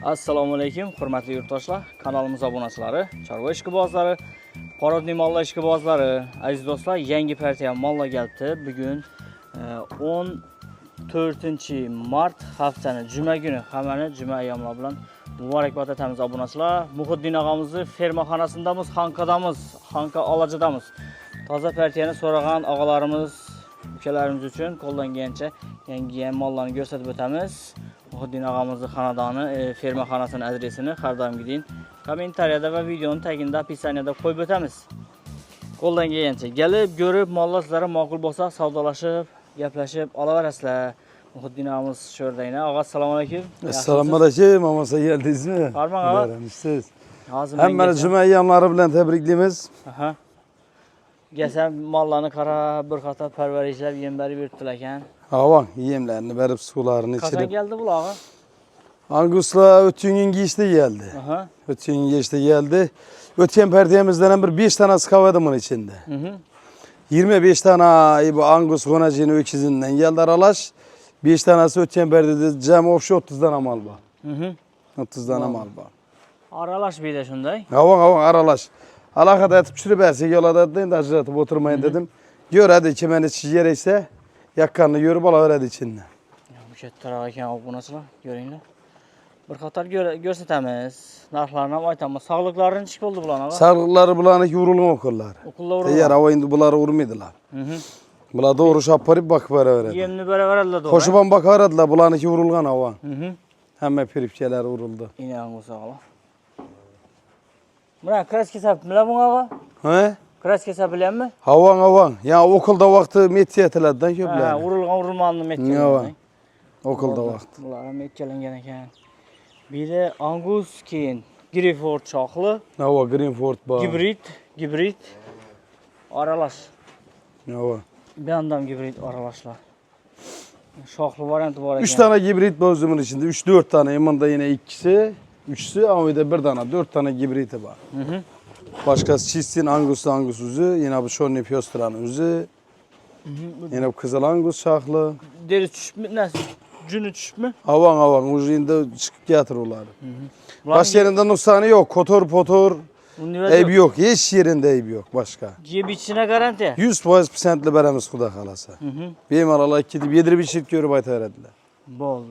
Assalomu alaykum, hurmatli yurtdoshlar, kanalimiz obunachilari, chorva ishqibozlari, qorodniy mollar ishqibozlari, aziz do'stlar, yangi partiya mollar kelibdi. Bugun 14-mart haftani juma kuni, hammani juma ayyomlar bilan muborakbod etamiz obunachilar. Muhiddin og'amizni fermaxonasindamiz, Xankadamiz, Xanka olajidamiz. Toza partiyani so'ragan og'alarimiz, ukalarimiz uchun qo'ldan kelgancha yangi mollarni ko'rsatib o'tamiz. Muhiddin og'amizning xonadoni, fermaxonasini adresini har doimgidek kommentariyada va videoning tagida, описаниеda qo'yib o'tamiz. Qo'ldan kelgancha kelib, ko'rib, mollar sizlarga ma'qul bo'lsa, savdolashib, gaplashib olaverasizlar. Muhiddin og'amiz shu yerdayna. Og'a, assalomu alaykum. Assalomu alaykum, amasa geldingizmi? Farmon og'a. Siz. Hozir Hammani juma ayyomlari bilan tabriklaymiz. Aha. Gelsam mollarni qarab, bir qator parvarishlab, yem berib yuribdilar ekan. Avon yemlerini berib, suvlarini Qachon ichirib. keldi bular? Anguslar o'tgan kungi işte geldi. Aha. O'tgan kungi işte geldi. O'tgan partiyamizdan bir 5 tanesi kavada bunun içinde. 25 tane bu Angus Gonacini öküzünden geldi aralaş. 5 tanesi ötken partiyada cem ofşu 30 tane mal var. 30 tane mal var. Aralaş bir de şunday. Avon aralaş. Alakada atıp çürü bersek yola da dedim de acıratıp oturmayın dedim. Gör hadi kimen içi yereyse yakkanını görüp alıver içinde. Bu kattaroq ekan obunachilar, ko'ringlar. Bir qator ko'rsatamiz. Narxlarini ham aytamiz. Sog'liqlari nechik bo'ldi bularning? Sağlıkları bulanı ki vurulma okullar. Okulda urib. Eğer hava indi buları vurmaydılar. Bular doğru şapparıp bakıp verdi. Yemni beraveradilar to'g'ri. Koşuban bakardılar bulanı ki vurulgan hava. Hemen piripçeler vuruldu. İnan bo'lsa-qolar. Buna kraska sapmilar bunga? He? Kraska sapilyapmi? Havan. Ya okulda vakti metiyetilerden köpler. Ha, urilganni Havan. metkalangan. Okulda vakti. Bular ham metkalangan ekan. Bir de Angus keyin Grifford shoxli. Hava Greenford var. Gibrid. Aralash. Hava. Bir yandan gibrid aralashlar. Shoxli varianti bor ekan. 3 tane gibrit bozdumun içinde. 3-4 tane. Yanında yine ikisi. Üçsü ama bir de bir tane. 4 tane gibriti var. Başkası çizsin Angus üzü. Yine bu Şorni Piostra'nın üzü. Yine bu Kızıl Angus şahlı. Deri düşüpmü? Nasıl? Cünü düşüpmü? Havan. Ucunda çıkıp getiriyorlar. Baş yerinde nussanı yok. Kotor. Eybi yok. Hiç yerinde eybi yok başka. Cep içine garanti. 100% beremiz kuda kalasa. Benim alalar gidip yedirip içip görüp aytar ediler. Boldu.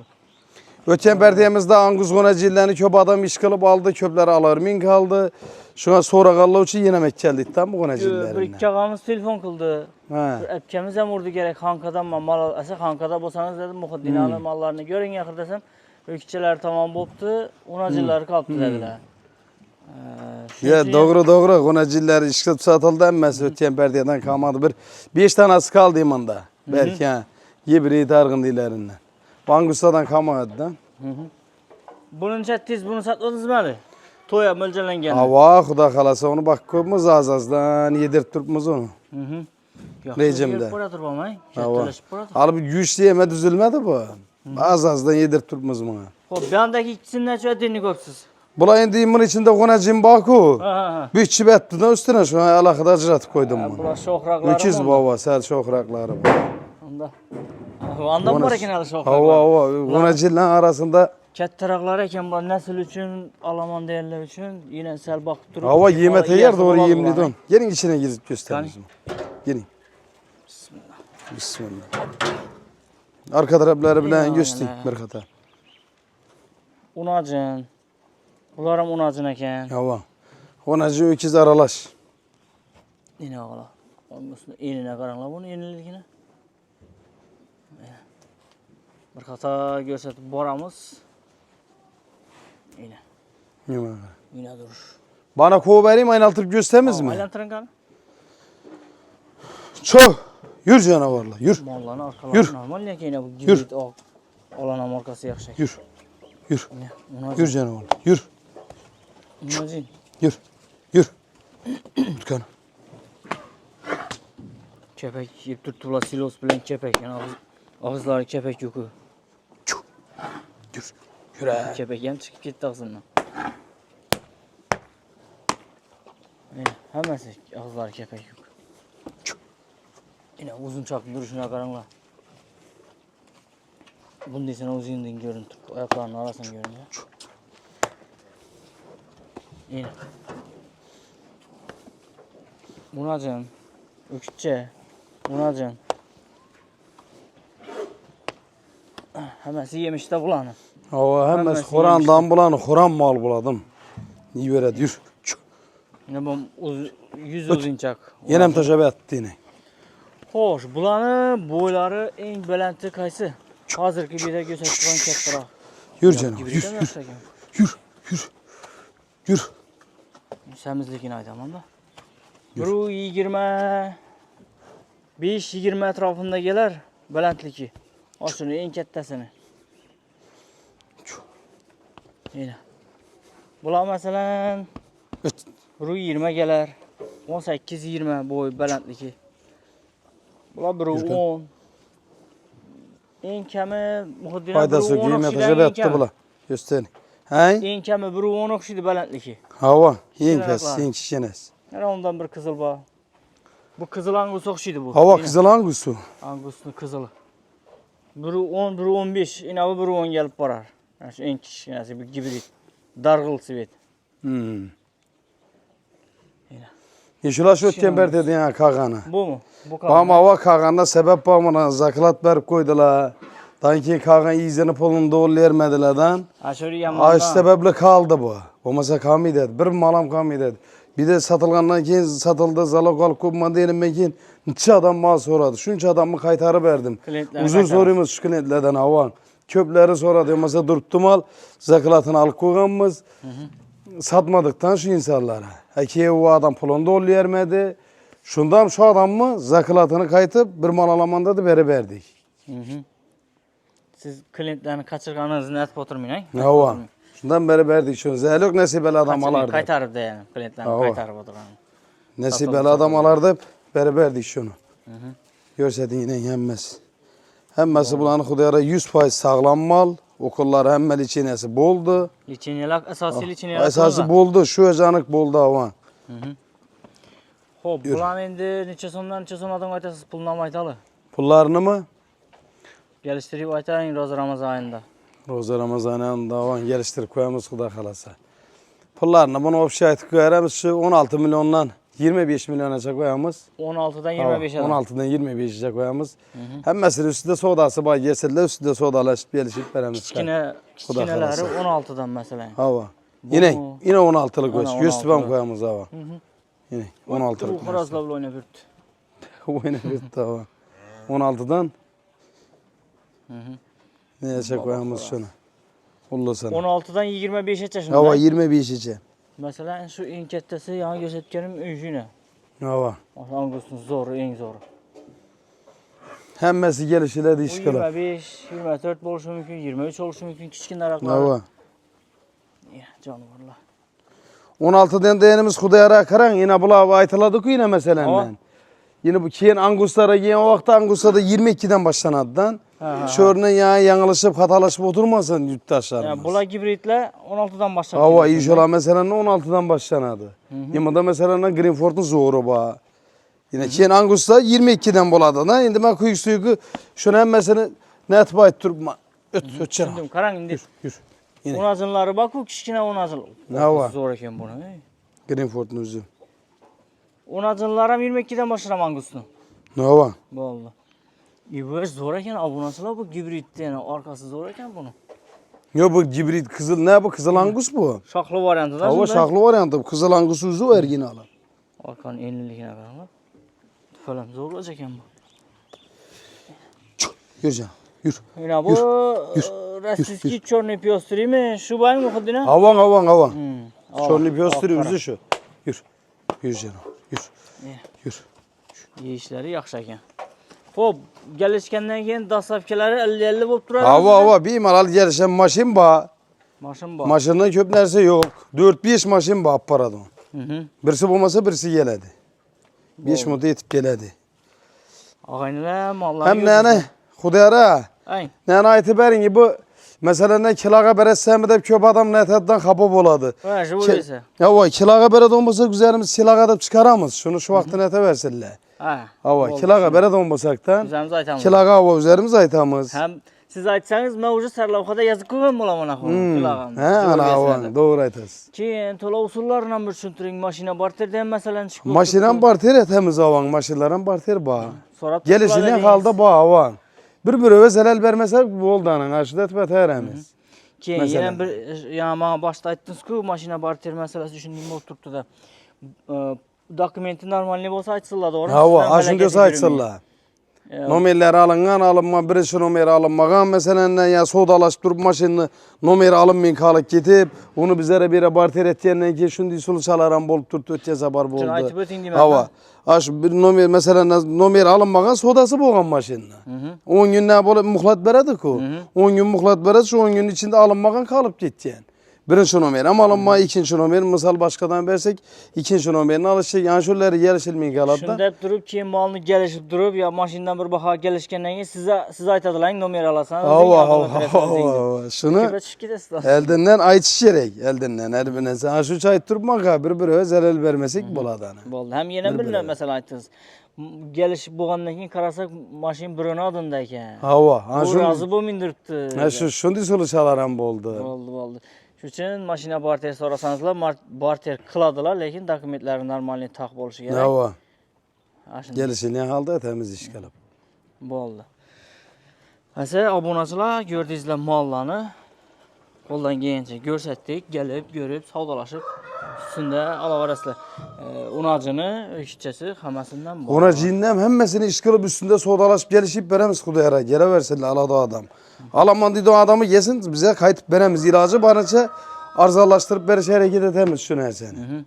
Ötken perdiyemizde Angus Gonacillerini köp adam iş kılıp aldı. Köpleri alarmin kaldı. Şuna sonra kallı için yine mekkeldi. Tam bu Bir Gonacillerini. iki ağamız telefon kıldı. Ha. Epkemiz hem vurdu gerek Xankadan mal alasa Xankada bolsanız dedim Muhiddin ağanın mallarını görün yaxır desem. Ökçeler tamam boptu. Unacılar kalktı dediler. Ya doğru. Gonaciller işkilip satıldı emmesi ötken perdiyeden kalmadı. 5 tanesi kaldı imanda. Belki ha. Yebiri targın dilerinden. Angus'tan kalmadı da. Bunun çettiz bunu satmadınız mı Ali? Toya mölcelengen. Hava kuda kalasa onu bak koymuz azdan yedirttirpmiz onu. Rejimde. Hava. Alıp güçlü yeme düzülmedi bu. Azdan yedirttirpmiz bunu. Hop bir andaki ikisinden şu ödeni kopsuz. Bula indi imin içinde konacım baku. Ha. Bir çibetti de üstüne şu alakada acıratıp koydum bunu. Bula şohrakları Öküz baba, sel şokrakları bu. Onda. Ondan var eken alı şohraklar. Hava. Konacıllan arasında. Kattaraklar eken bu nesil için, Alaman değerler için yine sel bakıp durup. Hava yemete yer doğru yemli don. Gelin içine girip gösteririz. Gelin. Bismillah. Arka tarafları bilen gösterdik bir kata. Unacın. Bunlarım unacın eken. Hava. Konacı öküz aralaş. Yine ağla. Onun üstüne enine karanla bunu enilikine. Bir kata gösterip boramız. Yine durur. Bana kova vereyim aynaltırıp göstermez mi? Aylantırın kanı. Çok. Yürü canavarla yürü. Mallarını arkalarına Yürü. normal ya ki yine bu Yürü. gibrit olan amorkası yakışık. Yürü. Unacın. Yürü canavarla yürü. Unacın. Yürü. Tutkan. Kepek yiyip tuttular silos bilen kepek. Yani ağızları kepek yoku. Yürü. Kepek hem çıkıp gitti ağzından. Hemmesi ağızları kepek yok. Yine uzun çaplı duruşuna karanla. Bunu desen uzun görüntü. Ayaklarının arasını görünüyor. Yine. Bunacan. Ökütçe. Bunacan. Həməsi yemişdə bulanı. Hava Həmməsi hemmes Kur'an'dan bulanı Kur'an mal buladım. İyi böyle yürü. Yine bu 100 uzuncaq. Yenem taşabe attı yine. Xoş, bulanı boyları en beləndi qaysı? Hazırki bir də göstərən kətbara. Yürü canım yürü yürü yürü. Səmizlikini aytamam da. Bu 20 5-20 ətrafında gələr beləndliki. Aşını en kəttəsini. Yine. Bula məsələn bu 20 gələr. 18-20 boy beləndliki. Bula bir 10. En kəmi Muhuddinə Faydası yok yemek taşabe attı bula. Gösterin. Hay? En kəmi bir 10 oxşuydu beləndliki. Hava. Yiyin Şuraya kes bak. yiyin kişiniz. Yəni ondan bir qızıl var. Bu qızıl angus oxşuydu bu. Hava Yine. kızıl hangusu? Angus'un kızılı. Biri 10, biri 15. Yine bu biri 10 gelip varar. Yani şu en kiçikisi bir gibrit. Dargıl sivet. Hmm. Yine. Yeşilaş ötken ber dedin ya kağanı. Bu mu? Bu kadar. Bağım hava kağanına sebep bağımına zaklat berip koydular. Danki kağan iyizenip olunda ol yermediler dan. Aşırı yanlardan. Aş sebeple kaldı bu. Olmasa kami dedi. Bir malam kami dedi. Bir de satılgandan keyin satıldı zalog alıp kopmadı elimden keyin. Neçe adam mal soradı. Şunca adamı kaytarı verdim. Klientlerine Uzun kaytarı. soruyumuz şu klientlerden havan. Köpleri soradı. Olmasa durttu mal. Zaklatını alıp koyganımız. Satmadıktan şu insanlara. Haki o adam pulunda ol yermedi. Şundan şu adam mı zaklatını kaytıp bir mal alamanda da beri verdik. Siz klientlerini kaçırganınızı net oturmayın. Ne havan. Şundan beri verdik şunu. Zeylok nesibeli adam alardı. Kaytarıp da yani klientlerini Hava. kaytarıp oturan. Nesibeli adam alardı. Beri verdik şunu. Görsedin yine yenmez. Hemmesi bulanı Hudayara 100% sağlam mal. Okullar hemmeli içinesi boldu. Liçinyeler, esası liçinyeler. Esası boldu. Şu öcanik boldu havan. Hop, bulan indi neçe sondan aytasız pulundan aytalı. Pullarını mı? Geliştirip aytayın Roza Ramazan ayında. Roza Ramazan'ın havan geliştirip koyamız Huda kalasa. Pullarını bunu opşa aytıp koyarımız şu 16 milyondan 25 milyona koyamız. 16'dan 25'e. 16'dan 25'e koyamız. Hemmesinin üstünde sodası var. Yesilde üstünde sodalaşıp gelişip veremiz. Kiçkineleri 16'dan mesela. Hava. Yine 16'lık Ana, koş. 100 16'lık. ban koyamız hava. Yine 16'lık. Bu Horazla bile oynayıp Oyna bitti hava. 16'dan neye koyamız şunu. Ullu sana. 16'dan 25'e yaşında. Hava 25 içe. Mesela şu en kettesi yana gözetkenim öjüne. Hava. Angus'un zoru, en zoru. Hemmesi gelişiyle Bu dişkala. 25, 24 oluşu mümkün, 23 oluşu mümkün kiçkin araklar. Hava. Ya canavarlar. 16'dan dayanımız Hudayara karan yine bula aytıladık yine mesela. Hava. Yine bu kiyen Anguslara giyen o vakti Angus'ta da 22'den başlanadıdan. Şörüne ya yanılışıp hatalaşıp oturmasın yurttaşlarımız. Yani bula gibritle 16'dan başlar. Hava iyi ola mesela 16'dan başlanadı. Yine de mesela Greenford'un zoru ba. Yine kiyen Angus'ta 22'den buladı da. Şimdi ben kuyuk suyu şunu hem mesela net bayt turma. Ötçer. Şimdi karan indi. Yürü. Yine. Onazınları bak o kiçkine onazıl. Ne var? Zor eken bunu. Greenford'un özü. Onazınlara 22'den başlar Angus'un. Ne var? Vallahi. İyi zor eken abunasıla bu gibritti yani arkası zor eken bunu. Ya bu gibrit kızıl ne bu kızıl Angus bu? Şaklı varyantı da. Hava şaklı varyantı. Kızıl Angus uzu orijinali. Arkanın enlilikine karanlar. Falan zor olacak yani bu. Yürü canım. Yürü. Yine bu Rossiyski çorny piyostri mi? Şu bay mı Muhuddin'e? Havan. Çorlu piyostri üzü şu. Yürü. Yürü canım. Yürü. Yürü. İyi işleri yaxşı ekan. Hop, gelişkenden keyin dastlabkileri 50-50 bo'lib turadi. Hava bir malal gelişen maşin ba. Maşın bor. Maşında köp nerse yok. 4-5 maşin ba apparadı. Birisi bulmasa birisi geledi. 5 minut yetip geledi. Ağaynilar mallar. Hem ne Hudayara. Ay. Ne ayetiberin ki bu mesela ne kilaga beretsem de köp adam netedden kapı boladı. Ha, şu böylese. Ya vay kilaga beret olmasa güzelimiz silaga da çıkaramız. Şunu şu vakti nete versinler. Ha. Hava kilaga beret olmasaktan Üzerimiz aytamız. kilaga hava üzerimiz aytamız. Hem Siz aytsanız, men uje sarlavhada yazıp koygan bolaman axı. Qilağam. Ha, ana avan, doğru aytasız. Keyin to'la usullarından bir tushuntiring. Mashina barterdan masalan chiqib. Maşinan barter etemiz avan, maşinlaran barter ba. So'rab Gelişine kaldı ba avan. Bir zelal vermese boldu anan, aşıda etme teremiz. Keyin Masalan. yana bir ya mana boshda aytdingiz-ku, mashina barter masalasi uchun nima bo'lib turibdi-da. Dokumenti normalniy bo'lsa aytsinlar, to'g'ri? Hava, aşınca aytsınlar. Nomerleri alıngan, alınma, birinci nomeri alınmagan mesela ya sodalaşıp durup maşını nomeri alınmayın kalıp gidip onu bizlere bir barter ettiğinden ki şunu sulu çalaran bolup durdu ötüye zabar boldu. Aytıp öteyim diyeyim. Hava. Aş bir nomer mesela nomeri alınmagan sodası boğan maşınına. 10 gün ne bolup muhlat veredi ki? 10 gün muhlat veredi, şu 10 gün içinde alınmagan kalıp gitti yani. Birinci nomer ama alınma, ikinci nomer misal başkadan versek ikinci nomerini alışacak. Yani şunları gelişilmeyin kalıp da. Shunda deb turib, keyin molni gelishib turib, ya mashindan bir baho kelishgandan keyin siz aytadilar, nomer olasan. Hava. Şunu eldinden aytish kerak, eldinden her bir narsa. Ana shuncha aytib turibman, bir zelal vermesek bo'ladi ana. Bo'ldi. Ham yana bir masala aytdingiz. Gelishib bo'lgandan keyin qarasak, mashin birini odinda ekan. Hava. Bu rozi bo'lmindiribdi. Ha shunday suluchalaram bo'ldi. Bo'ldi. Shuning uchun mashina barter so'rasangizlar, barter qiladilar, lekin dokumentlari normalniy taq bo'lishi kerak. Hava. Gelişini halda temiz iş qilib. Bo'ldi. Asa obunachilar, ko'rdingizlar mollarni. Qo'ldan kelgancha ko'rsatdik, kelib, ko'rib, savdolashib, üstünde alaverasizlar. Unacını, işçisi, hammasidan bor. Unacından hemmesini iş qilib üstünde sodalaşıp gelişip beremiz Xudayara. Gele versinler aladı adam. Alaman dedi o adamı yesin bize kayıtıp beremiz. İlacı barınca arızalaştırıp beriş hareket etemiz şu neseni.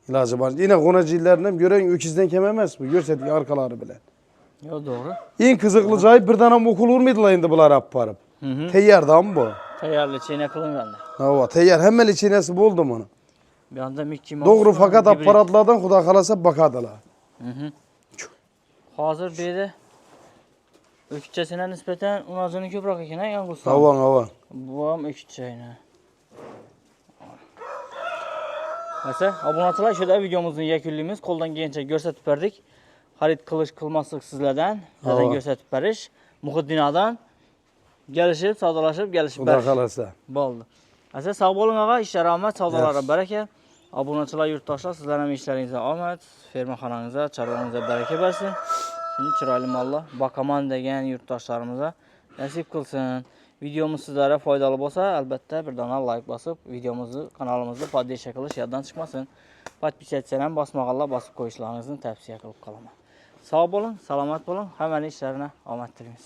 İlacı barınca. Yine konacilerinden gören öküzden kememez mi? Görsedik arkaları bile. Yo doğru. En kızıklı cayı bir tane okul vurmaydılar indi bunlar apparıp. Teyyardan bu. Tayarlı çeyne kılınganlar. Hava teyyar hemmeli çiğnesi buldum onu. Bir anda Mickey Mouse. Doğru fakat apparatlardan Xuda kalasa bakadılar. Hazır bir de ökütçesine nispeten unacını köprak ekan ha yalnız. Hava. Bu ham ökütçeyne. Mesela obunachilar şurada videomuzun yakunlaymiz. Qo'ldan kelgancha ko'rsatib berdik. Xarid qilish qilmaslik sizlardan. Zaten ko'rsatib berish. Muhiddinadan gelishib, savdolashib, gelishib Xuda berish. kalasa. Bo'ldi. Asa sog' bo'ling og'a, ishlar omad, savdolar baraka. Obunachilar, yurtdoshlar, sizlar ham ishlaringizga omad, fermaxonangizga, chorvangizga baraka bersin. Shuni chiroyli mollar boqaman degan yurtdoshlarimizga nasib qilsin. Videomuz sizlarga foydali bo'lsa, albatta bir dona like bosib, videomizni, kanalimizni podpisa qilish yoddan chiqmasin. Podpisatsiya ham bosmaganlar bosib qo'yishlaringizni tavsiya qilib qolaman. Sog' bo'ling, salomat bo'ling, hammaning ishlarini omad tilaymiz.